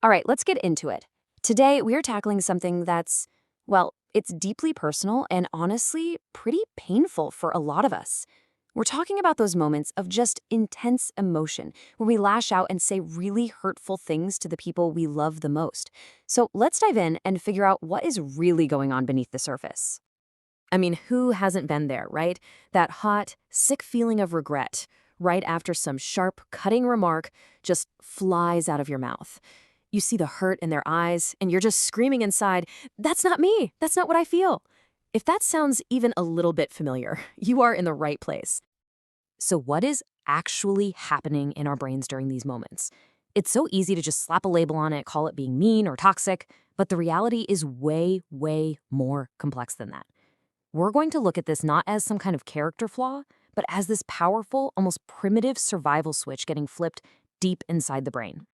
All right, let's get into it. Today, we're tackling something that's, well, it's deeply personal and honestly pretty painful for a lot of us. We're talking about those moments of just intense emotion where we lash out and say really hurtful things to the people we love the most. So let's dive in and figure out what is really going on beneath the surface. I mean, who hasn't been there, right? That hot, sick feeling of regret right after some sharp, cutting remark just flies out of your mouth. You see the hurt in their eyes, and you're just screaming inside, "That's not me! That's not what I feel!" If that sounds even a little bit familiar, you are in the right place. So what is actually happening in our brains during these moments? It's so easy to just slap a label on it, call it being mean or toxic, but the reality is way, way more complex than that. We're going to look at this not as some kind of character flaw, but as this powerful, almost primitive survival switch getting flipped deep inside the brain.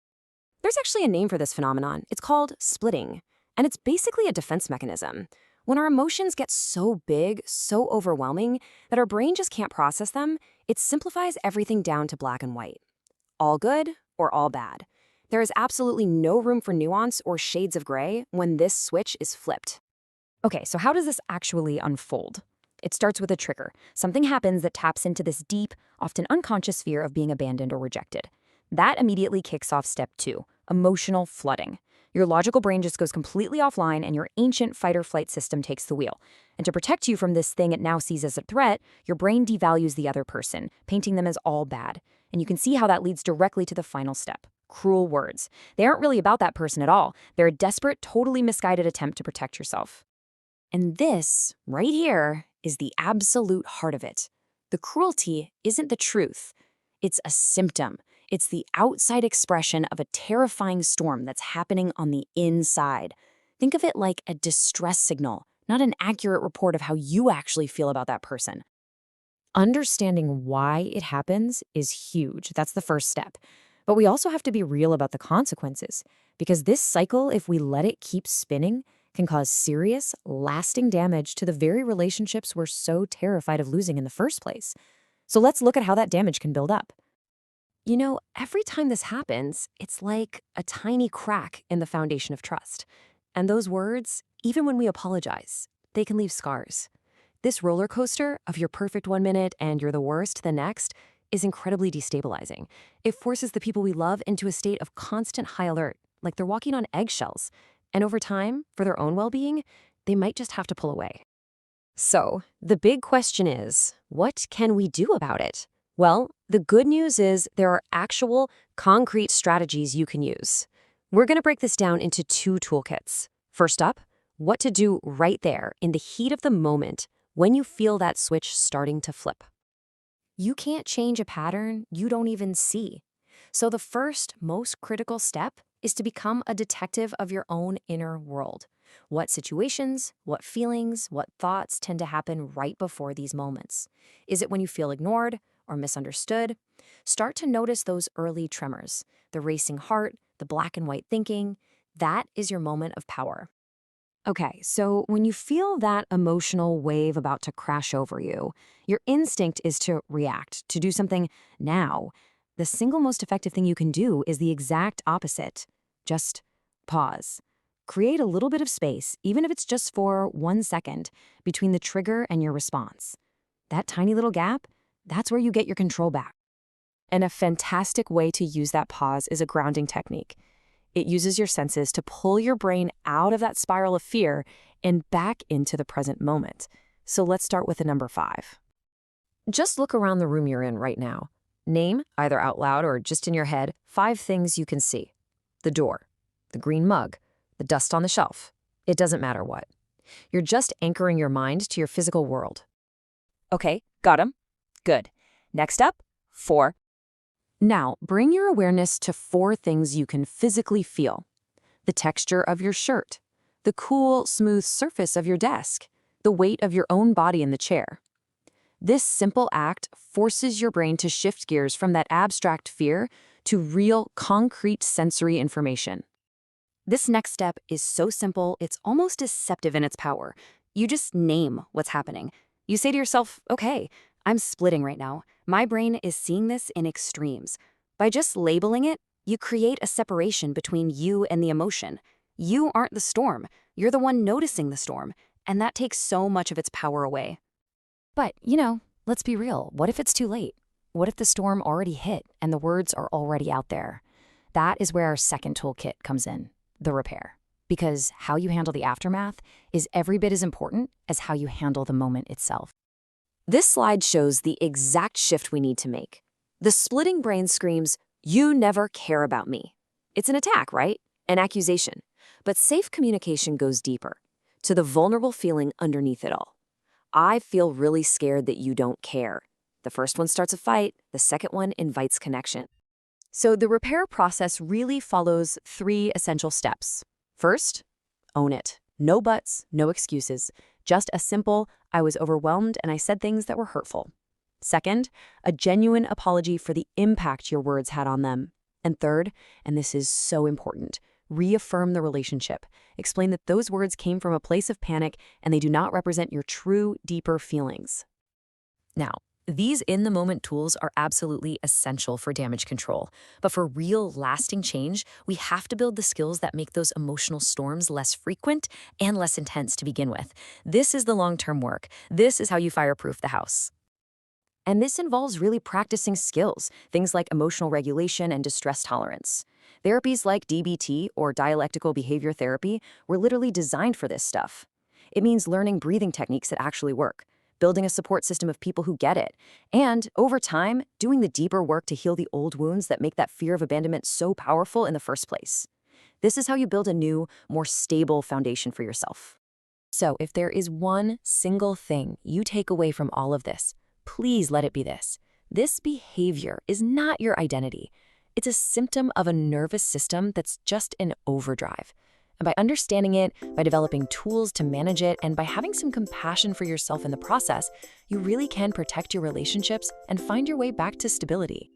There's actually a name for this phenomenon. It's called splitting, and it's basically a defense mechanism. When our emotions get so big, so overwhelming, that our brain just can't process them, it simplifies everything down to black and white. All good or all bad. There is absolutely no room for nuance or shades of gray when this switch is flipped. Okay, so how does this actually unfold? It starts with a trigger. Something happens that taps into this deep, often unconscious fear of being abandoned or rejected. That immediately kicks off step 2, emotional flooding. Your logical brain just goes completely offline and your ancient fight-or-flight system takes the wheel. And to protect you from this thing it now sees as a threat, your brain devalues the other person, painting them as all bad. And you can see how that leads directly to the final step. Cruel words. They aren't really about that person at all. They're a desperate, totally misguided attempt to protect yourself. And this, right here, is the absolute heart of it. The cruelty isn't the truth. It's a symptom. It's the outside expression of a terrifying storm that's happening on the inside. Think of it like a distress signal, not an accurate report of how you actually feel about that person. Understanding why it happens is huge. That's the first step. But we also have to be real about the consequences, because this cycle, if we let it keep spinning, can cause serious, lasting damage to the very relationships we're so terrified of losing in the first place. So let's look at how that damage can build up. You know, every time this happens, it's like a tiny crack in the foundation of trust. And those words, even when we apologize, they can leave scars. This roller coaster of you're perfect 1 minute and you're the worst the next is incredibly destabilizing. It forces the people we love into a state of constant high alert, like they're walking on eggshells. And over time, for their own well-being, they might just have to pull away. So, the big question is, what can we do about it? Well, the good news is there are actual, concrete strategies you can use. We're going to break this down into 2 toolkits. First up, what to do right there in the heat of the moment when you feel that switch starting to flip. You can't change a pattern you don't even see. So the first, most critical step is to become a detective of your own inner world. What situations, what feelings, what thoughts tend to happen right before these moments? Is it when you feel ignored or misunderstood? Start to notice those early tremors, the racing heart, the black and white thinking. That is your moment of power. Okay, so when you feel that emotional wave about to crash over you, your instinct is to react, to do something now. The single most effective thing you can do is the exact opposite. Just pause. Create a little bit of space, even if it's just for 1 second, between the trigger and your response. That tiny little gap, that's where you get your control back. And a fantastic way to use that pause is a grounding technique. It uses your senses to pull your brain out of that spiral of fear and back into the present moment. So let's start with the number 5. Just look around the room you're in right now. Name, either out loud or just in your head, 5 things you can see. The door, the green mug, the dust on the shelf. It doesn't matter what. You're just anchoring your mind to your physical world. Okay, got 'em? Good. Next up, 4. Now, bring your awareness to 4 things you can physically feel. The texture of your shirt, the cool, smooth surface of your desk, the weight of your own body in the chair. This simple act forces your brain to shift gears from that abstract fear to real, concrete sensory information. This next step is so simple, it's almost deceptive in its power. You just name what's happening. You say to yourself, okay, I'm splitting right now. My brain is seeing this in extremes. By just labeling it, You create a separation between you and the emotion. You aren't the storm. You're the one noticing the storm, and that takes so much of its power away. But, let's be real. What if it's too late? What if the storm already hit and the words are already out there? That is where our second toolkit comes in, the repair. Because how you handle the aftermath is every bit as important as how you handle the moment itself. This slide shows the exact shift we need to make. The splitting brain screams, "You never care about me." It's an attack, right? An accusation. But safe communication goes deeper, to the vulnerable feeling underneath it all. I feel really scared that you don't care. The first one starts a fight, the second one invites connection. So the repair process really follows 3 essential steps. First, own it. No buts, no excuses. Just a simple, I was overwhelmed and I said things that were hurtful. Second, a genuine apology for the impact your words had on them. And third, and this is so important, reaffirm the relationship. Explain that those words came from a place of panic and they do not represent your true, deeper feelings. Now, these in-the-moment tools are absolutely essential for damage control. But for real, lasting change, we have to build the skills that make those emotional storms less frequent and less intense to begin with. This is the long-term work. This is how you fireproof the house. And this involves really practicing skills, things like emotional regulation and distress tolerance. Therapies like DBT, or dialectical behavior therapy, were literally designed for this stuff. It means learning breathing techniques that actually work, building a support system of people who get it, and, over time, doing the deeper work to heal the old wounds that make that fear of abandonment so powerful in the first place. This is how you build a new, more stable foundation for yourself. So, if there is one single thing you take away from all of this, please let it be this. This behavior is not your identity. It's a symptom of a nervous system that's just in overdrive. And by understanding it, by developing tools to manage it, and by having some compassion for yourself in the process, you really can protect your relationships and find your way back to stability.